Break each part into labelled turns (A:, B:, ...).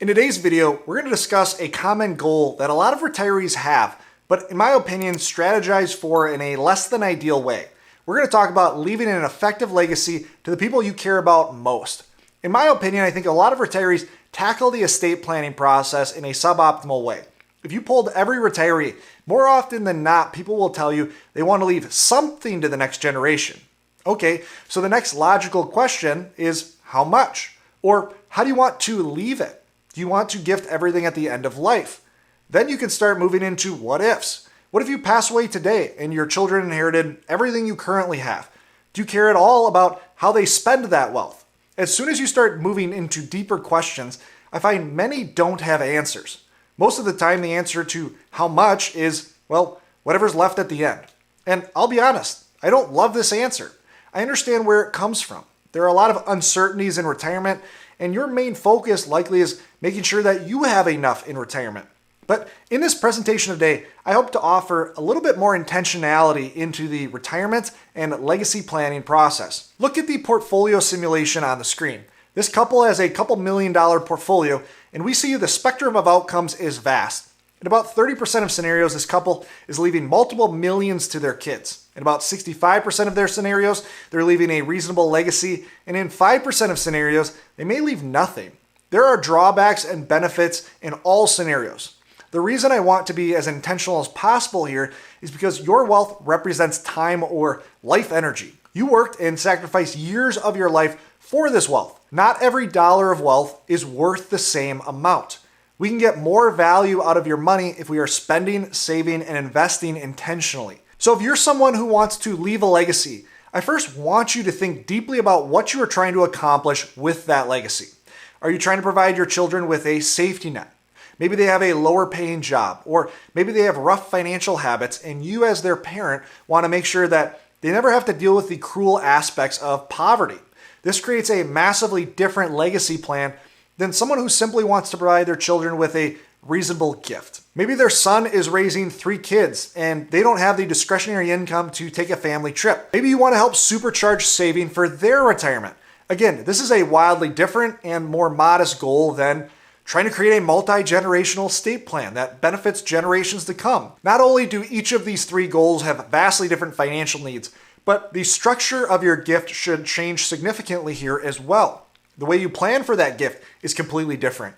A: In today's video, we're going to discuss a common goal that a lot of retirees have, but in my opinion, strategize for in a less than ideal way. We're going to talk about leaving an effective legacy to the people you care about most. In my opinion, I think a lot of retirees tackle the estate planning process in a suboptimal way. If you polled every retiree, more often than not, people will tell you they want to leave something to the next generation. Okay, so the next logical question is how much? Or how do you want to leave it? Do you want to gift everything at the end of life? Then you can start moving into what ifs. What if you pass away today and your children inherited everything you currently have? Do you care at all about how they spend that wealth? As soon as you start moving into deeper questions, I find many don't have answers. Most of the time, the answer to how much is, well, whatever's left at the end. And I'll be honest, I don't love this answer. I understand where it comes from. There are a lot of uncertainties in retirement, and your main focus likely is making sure that you have enough in retirement. But in this presentation today, I hope to offer a little bit more intentionality into the retirement and legacy planning process. Look at the portfolio simulation on the screen. This couple has a couple $1 million portfolio, and we see the spectrum of outcomes is vast. In about 30% of scenarios, this couple is leaving multiple millions to their kids. In about 65% of their scenarios, they're leaving a reasonable legacy, and in 5% of scenarios, they may leave nothing. There are drawbacks and benefits in all scenarios. The reason I want to be as intentional as possible here is because your wealth represents time or life energy. You worked and sacrificed years of your life for this wealth. Not every dollar of wealth is worth the same amount. We can get more value out of your money if we are spending, saving, and investing intentionally. So if you're someone who wants to leave a legacy, I first want you to think deeply about what you are trying to accomplish with that legacy. Are you trying to provide your children with a safety net? Maybe they have a lower paying job, or maybe they have rough financial habits, and you as their parent want to make sure that they never have to deal with the cruel aspects of poverty. This creates a massively different legacy plan than someone who simply wants to provide their children with a reasonable gift. Maybe their son is raising 3 kids and they don't have the discretionary income to take a family trip. Maybe you want to help supercharge saving for their retirement. Again, this is a wildly different and more modest goal than trying to create a multi-generational estate plan that benefits generations to come. Not only do each of these 3 goals have vastly different financial needs, but the structure of your gift should change significantly here as well. The way you plan for that gift is completely different.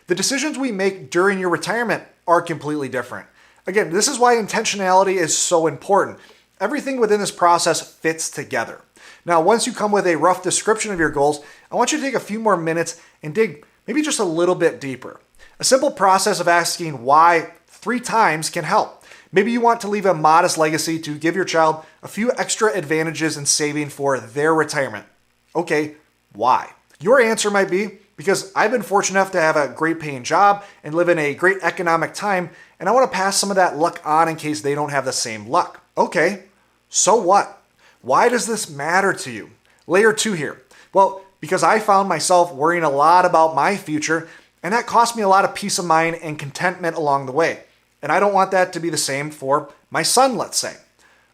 A: The decisions we make during your retirement are completely different. Again, this is why intentionality is so important. Everything within this process fits together. Now, once you come with a rough description of your goals, I want you to take a few more minutes and dig maybe just a little bit deeper. A simple process of asking why 3 times can help. Maybe you want to leave a modest legacy to give your child a few extra advantages in saving for their retirement. Okay, why? Your answer might be, because I've been fortunate enough to have a great paying job and live in a great economic time, and I want to pass some of that luck on in case they don't have the same luck. Okay, so what? Why does this matter to you? Layer 2 here. Well, because I found myself worrying a lot about my future, and that cost me a lot of peace of mind and contentment along the way. And I don't want that to be the same for my son, let's say.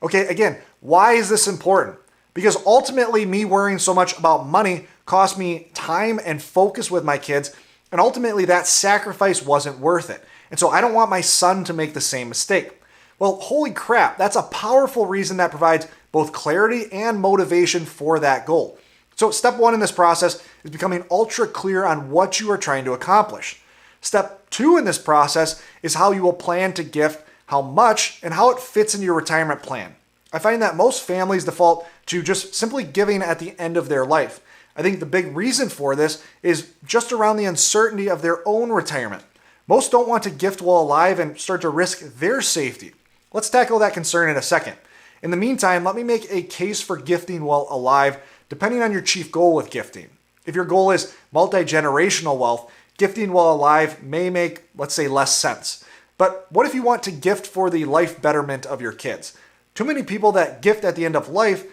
A: Okay, again, why is this important? Because ultimately, me worrying so much about money cost me time and focus with my kids, and ultimately that sacrifice wasn't worth it. And so I don't want my son to make the same mistake. Well, holy crap, that's a powerful reason that provides both clarity and motivation for that goal. So step 1 in this process is becoming ultra clear on what you are trying to accomplish. Step 2 in this process is how you will plan to gift, how much, and how it fits into your retirement plan. I find that most families default to just simply giving at the end of their life. I think the big reason for this is just around the uncertainty of their own retirement. Most don't want to gift while alive and start to risk their safety. Let's tackle that concern in a second. In the meantime, let me make a case for gifting while alive, depending on your chief goal with gifting. If your goal is multi-generational wealth, gifting while alive may make, let's say, less sense. But what if you want to gift for the life betterment of your kids? Too many people that gift at the end of life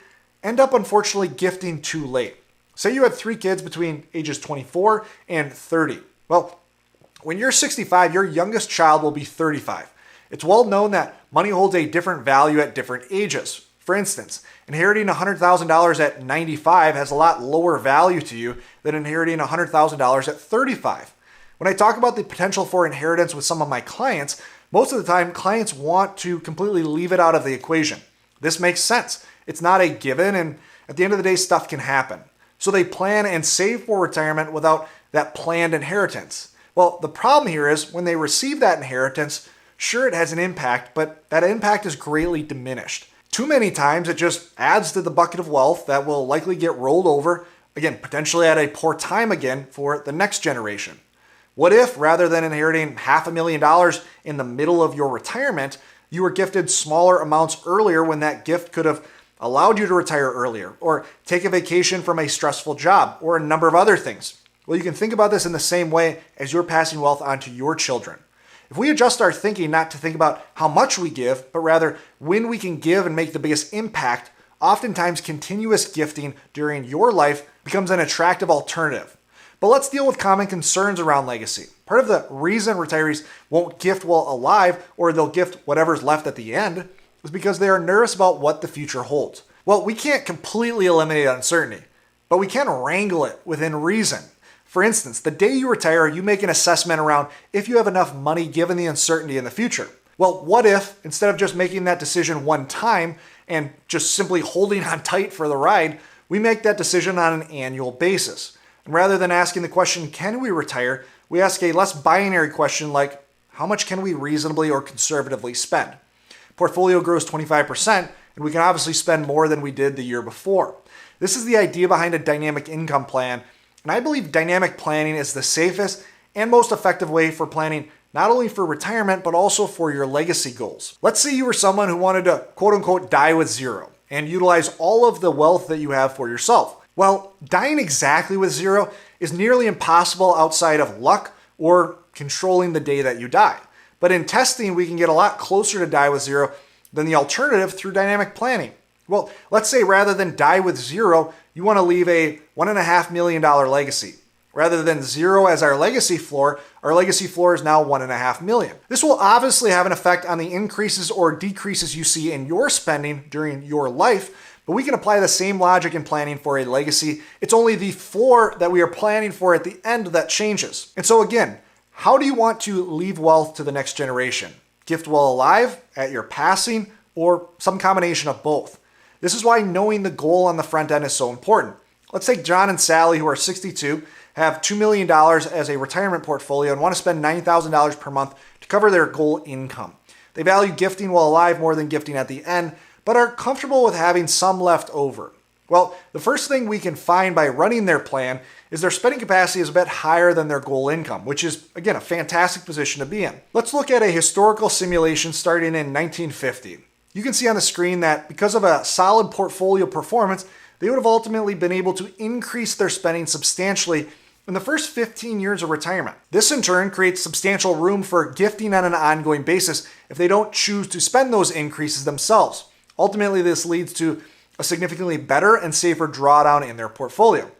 A: end up unfortunately gifting too late. Say you had 3 kids between ages 24 and 30. Well, when you're 65, your youngest child will be 35. It's well known that money holds a different value at different ages. For instance, inheriting $100,000 at 95 has a lot lower value to you than inheriting $100,000 at 35. When I talk about the potential for inheritance with some of my clients, most of the time clients want to completely leave it out of the equation. This makes sense. It's not a given, and at the end of the day, stuff can happen. So they plan and save for retirement without that planned inheritance. Well, the problem here is when they receive that inheritance, sure, it has an impact, but that impact is greatly diminished. Too many times, it just adds to the bucket of wealth that will likely get rolled over, again, potentially at a poor time again for the next generation. What if, rather than inheriting $500,000 in the middle of your retirement, you were gifted smaller amounts earlier when that gift could have allowed you to retire earlier, or take a vacation from a stressful job, or a number of other things? Well, you can think about this in the same way as you're passing wealth on to your children. If we adjust our thinking not to think about how much we give, but rather when we can give and make the biggest impact, oftentimes continuous gifting during your life becomes an attractive alternative. But let's deal with common concerns around legacy. Part of the reason retirees won't gift while alive, or they'll gift whatever's left at the end, is because they are nervous about what the future holds. Well, we can't completely eliminate uncertainty, but we can wrangle it within reason. For instance, the day you retire, you make an assessment around if you have enough money given the uncertainty in the future. Well, what if, instead of just making that decision one time and just simply holding on tight for the ride, we make that decision on an annual basis? And rather than asking the question, can we retire, we ask a less binary question like, how much can we reasonably or conservatively spend? Portfolio grows 25%, and we can obviously spend more than we did the year before. This is the idea behind a dynamic income plan, and I believe dynamic planning is the safest and most effective way for planning not only for retirement, but also for your legacy goals. Let's say you were someone who wanted to quote unquote die with zero and utilize all of the wealth that you have for yourself. Well, dying exactly with zero is nearly impossible outside of luck or controlling the day that you die. But in testing, we can get a lot closer to die with zero than the alternative through dynamic planning. Well, let's say rather than die with zero, you want to leave a $1.5 million legacy. Rather than zero as our legacy floor is now $1.5 million. This will obviously have an effect on the increases or decreases you see in your spending during your life, but we can apply the same logic in planning for a legacy. It's only the floor that we are planning for at the end that changes. And so again, how do you want to leave wealth to the next generation? Gift while alive, at your passing, or some combination of both? This is why knowing the goal on the front end is so important. Let's take John and Sally, who are 62, have $2 million as a retirement portfolio and want to spend $9,000 per month to cover their goal income. They value gifting while alive more than gifting at the end, but are comfortable with having some left over. Well, the first thing we can find by running their plan is their spending capacity is a bit higher than their goal income, which is, again, a fantastic position to be in. Let's look at a historical simulation starting in 1950. You can see on the screen that because of a solid portfolio performance, they would have ultimately been able to increase their spending substantially in the first 15 years of retirement. This in turn creates substantial room for gifting on an ongoing basis if they don't choose to spend those increases themselves. Ultimately, this leads to a significantly better and safer drawdown in their portfolio.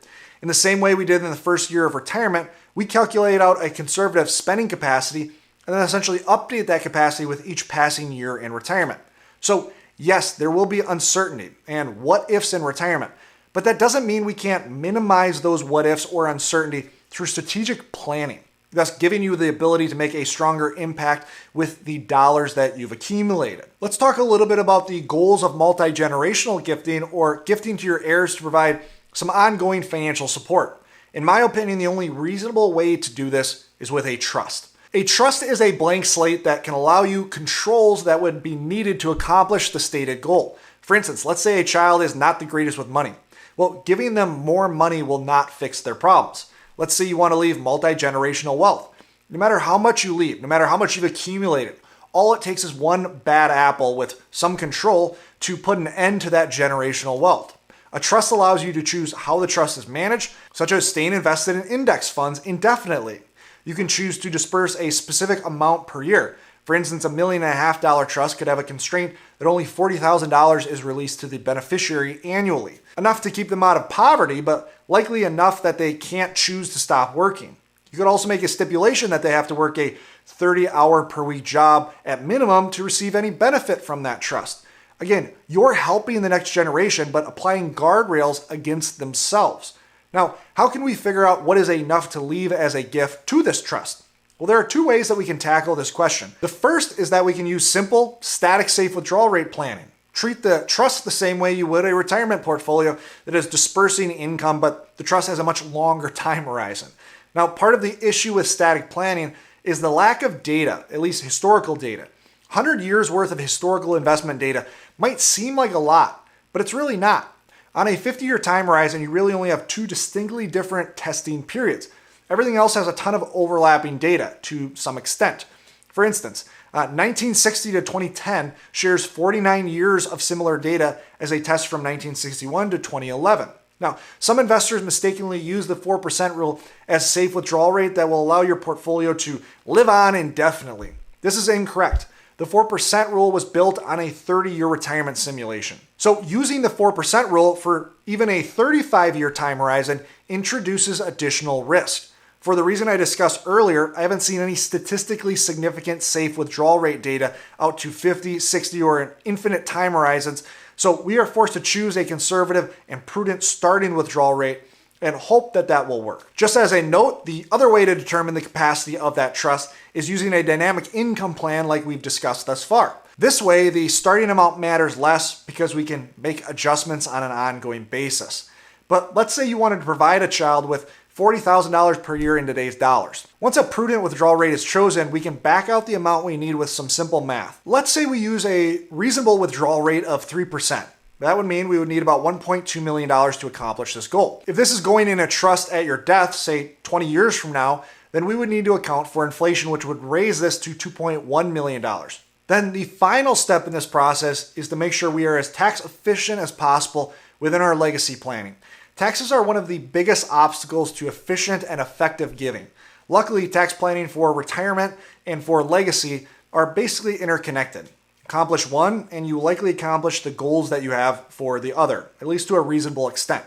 A: In the same way we did in the first year of retirement, we calculate out a conservative spending capacity and then essentially update that capacity with each passing year in retirement. So yes, there will be uncertainty and what ifs in retirement, but that doesn't mean we can't minimize those what ifs or uncertainty through strategic planning, thus giving you the ability to make a stronger impact with the dollars that you've accumulated. Let's talk a little bit about the goals of multi-generational gifting, or gifting to your heirs to provide some ongoing financial support. In my opinion, the only reasonable way to do this is with a trust. A trust is a blank slate that can allow you controls that would be needed to accomplish the stated goal. For instance, let's say a child is not the greatest with money. Well, giving them more money will not fix their problems. Let's say you want to leave multi-generational wealth. No matter how much you leave, no matter how much you've accumulated, all it takes is one bad apple with some control to put an end to that generational wealth. A trust allows you to choose how the trust is managed, such as staying invested in index funds indefinitely. You can choose to disperse a specific amount per year. For instance, $1.5 million trust could have a constraint that only $40,000 is released to the beneficiary annually. Enough to keep them out of poverty, but likely enough that they can't choose to stop working. You could also make a stipulation that they have to work a 30-hour per week job at minimum to receive any benefit from that trust. Again, you're helping the next generation, but applying guardrails against themselves. Now, how can we figure out what is enough to leave as a gift to this trust? Well, there are two ways that we can tackle this question. The first is that we can use simple, static, safe withdrawal rate planning. Treat the trust the same way you would a retirement portfolio that is dispersing income, but the trust has a much longer time horizon. Now, part of the issue with static planning is the lack of data, at least historical data. 100 years worth of historical investment data might seem like a lot, but it's really not. On a 50-year time horizon, you really only have two distinctly different testing periods. Everything else has a ton of overlapping data to some extent. For instance, 1960 to 2010 shares 49 years of similar data as a test from 1961 to 2011. Now, some investors mistakenly use the 4% rule as a safe withdrawal rate that will allow your portfolio to live on indefinitely. This is incorrect. The 4% rule was built on a 30-year retirement simulation. So using the 4% rule for even a 35-year time horizon introduces additional risk. For the reason I discussed earlier, I haven't seen any statistically significant safe withdrawal rate data out to 50, 60, or infinite time horizons, so we are forced to choose a conservative and prudent starting withdrawal rate and hope that that will work. Just as a note, the other way to determine the capacity of that trust is using a dynamic income plan like we've discussed thus far. This way, the starting amount matters less because we can make adjustments on an ongoing basis. But let's say you wanted to provide a child with $40,000 per year in today's dollars. Once a prudent withdrawal rate is chosen, we can back out the amount we need with some simple math. Let's say we use a reasonable withdrawal rate of 3%. That would mean we would need about $1.2 million to accomplish this goal. If this is going in a trust at your death, say 20 years from now, then we would need to account for inflation, which would raise this to $2.1 million. Then the final step in this process is to make sure we are as tax efficient as possible within our legacy planning. Taxes are one of the biggest obstacles to efficient and effective giving. Luckily, tax planning for retirement and for legacy are basically interconnected. Accomplish one, and you likely accomplish the goals that you have for the other, at least to a reasonable extent.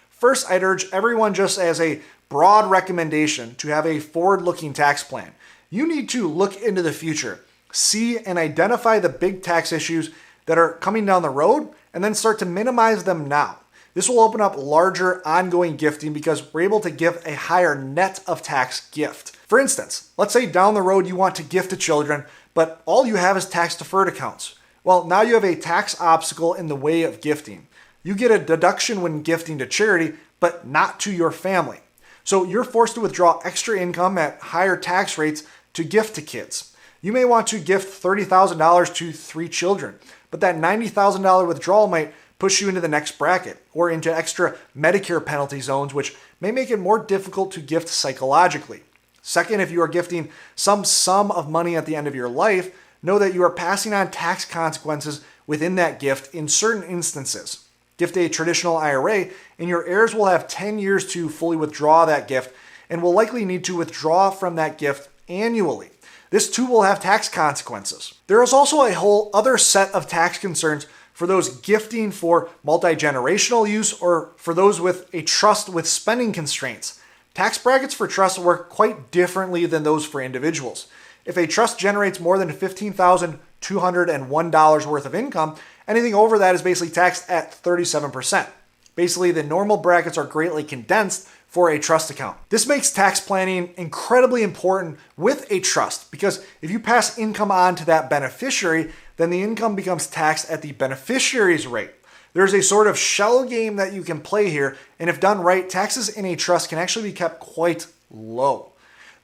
A: First, I'd urge everyone, just as a broad recommendation, to have a forward-looking tax plan. You need to look into the future, see and identify the big tax issues that are coming down the road, and then start to minimize them now. This will open up larger ongoing gifting because we're able to give a higher net of tax gift. For instance, let's say down the road you want to gift to children, but all you have is tax deferred accounts. Well, now you have a tax obstacle in the way of gifting. You get a deduction when gifting to charity, but not to your family. So you're forced to withdraw extra income at higher tax rates to gift to kids. You may want to gift $30,000 to 3 children, but that $90,000 withdrawal might push you into the next bracket or into extra Medicare penalty zones, which may make it more difficult to gift psychologically. Second, if you are gifting some sum of money at the end of your life, know that you are passing on tax consequences within that gift in certain instances. Gift a traditional IRA, and your heirs will have 10 years to fully withdraw that gift and will likely need to withdraw from that gift annually. This too will have tax consequences. There is also a whole other set of tax concerns for those gifting for multi-generational use or for those with a trust with spending constraints. Tax brackets for trusts work quite differently than those for individuals. If a trust generates more than $15,201 worth of income, anything over that is basically taxed at 37%. Basically, the normal brackets are greatly condensed for a trust account. This makes tax planning incredibly important with a trust because if you pass income on to that beneficiary, then the income becomes taxed at the beneficiary's rate. There's a sort of shell game that you can play here, and if done right, taxes in a trust can actually be kept quite low.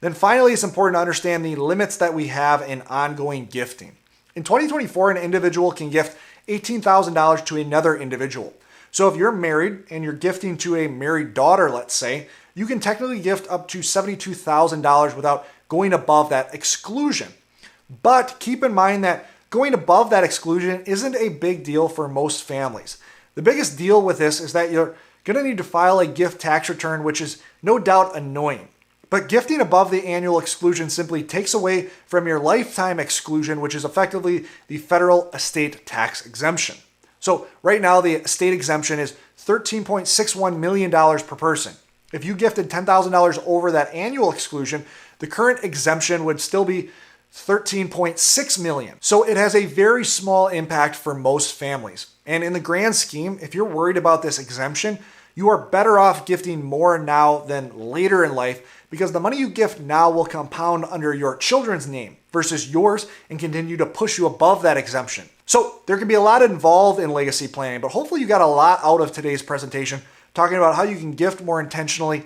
A: Then finally, it's important to understand the limits that we have in ongoing gifting. In 2024, an individual can gift $18,000 to another individual. So if you're married and you're gifting to a married daughter, let's say, you can technically gift up to $72,000 without going above that exclusion. But keep in mind that going above that exclusion isn't a big deal for most families. The biggest deal with this is that you're going to need to file a gift tax return, which is no doubt annoying. But gifting above the annual exclusion simply takes away from your lifetime exclusion, which is effectively the federal estate tax exemption. So right now, the estate exemption is $13.61 million per person. If you gifted $10,000 over that annual exclusion, the current exemption would still be $13.6 million. So it has a very small impact for most families. And in the grand scheme, if you're worried about this exemption, You are better off gifting more now than later in life because the money you gift now will compound under your children's name versus yours and continue to push you above that exemption. So there can be a lot involved in legacy planning, but hopefully you got a lot out of today's presentation talking about how you can gift more intentionally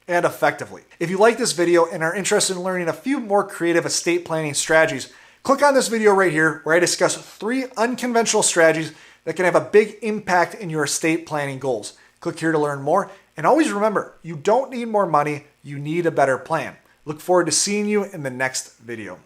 A: and effectively. If you like this video and are interested in learning a few more creative estate planning strategies, click on this video right here where I discuss 3 unconventional strategies that can have a big impact in your estate planning goals. Click here to learn more. And always remember, you don't need more money, you need a better plan. Look forward to seeing you in the next video.